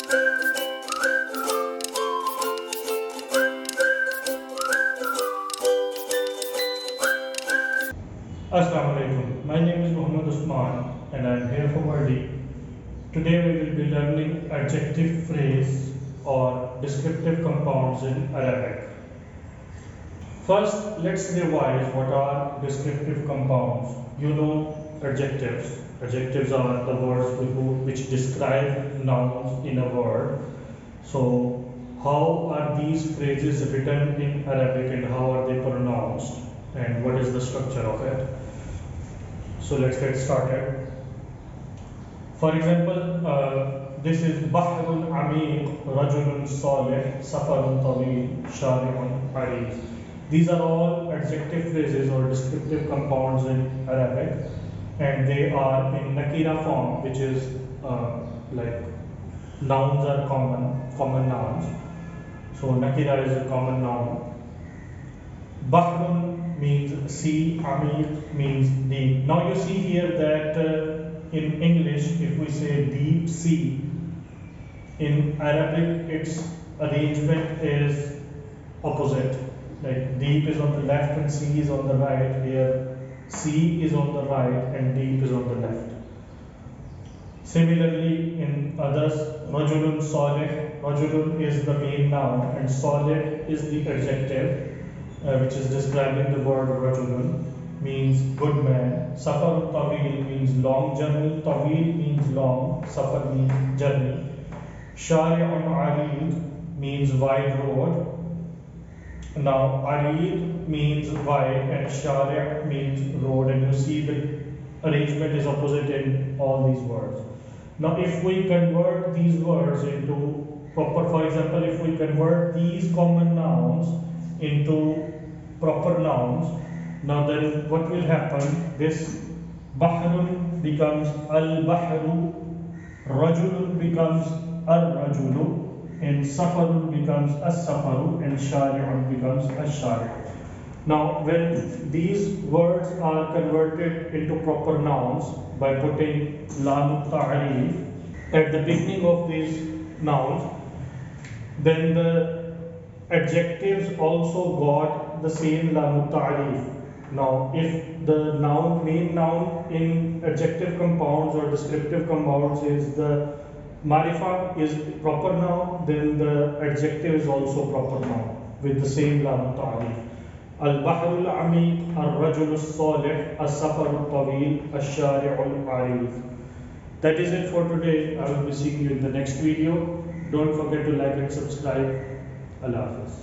Assalamu alaikum. My name is Muhammad Usman and I am here for Wordy. Today we will be learning adjective phrase or descriptive compounds in Arabic. First, let's revise what are descriptive compounds. You know adjectives. Adjectives are the words which describe nouns in a word. So, how are these phrases written in Arabic and how are they pronounced? And what is the structure of it? So let's get started. For example, this is Bahrun Amir, Rajulun Salih, Safarun Tawil, Shari'un Arif. These are all adjective phrases or descriptive compounds in Arabic, and they are in Nakira form, which is like nouns are common nouns. So Nakira is a common noun. Bahrun means sea, Amir means deep. Now you see here that in English, if we say deep sea, in Arabic its arrangement is opposite. Like deep is on the left and sea is on the right. Here, sea is on the right and deep is on the left. Similarly, in others, Rajulun Salih, Rajulun is the main noun and Salih is the adjective. Which is describing the word Rajulun, means good man. Safar Tawil means long journey. Tawil means long. Safar means journey. Shari'un Arid means wide road. Now Arid means wide and Shari' means road, and you see the arrangement is opposite in all these words. Now if we convert these words into proper, for example, if we convert these common nouns into proper nouns, now then what will happen? This Bahrun becomes al-Bahru, Rajulun becomes al-Rajulu, and Safarun becomes as-Safaru, and Shari'un becomes as-Shari'. Now when these words are converted into proper nouns by putting lam ta'rif at the beginning of these nouns, then the adjectives also got the same lam ta'rif. Now, if the main noun in adjective compounds or descriptive compounds is the marifa is proper noun, then the adjective is also proper noun with the same lam ta'rif. Al-Bahr al-Amiq, Al-Rajul al-Salih, Al-Safar al-Tawil, Al-Shari' al-Arif. That is it for today. I will be seeing you in the next video. Don't forget to like and subscribe. Allah Hafiz.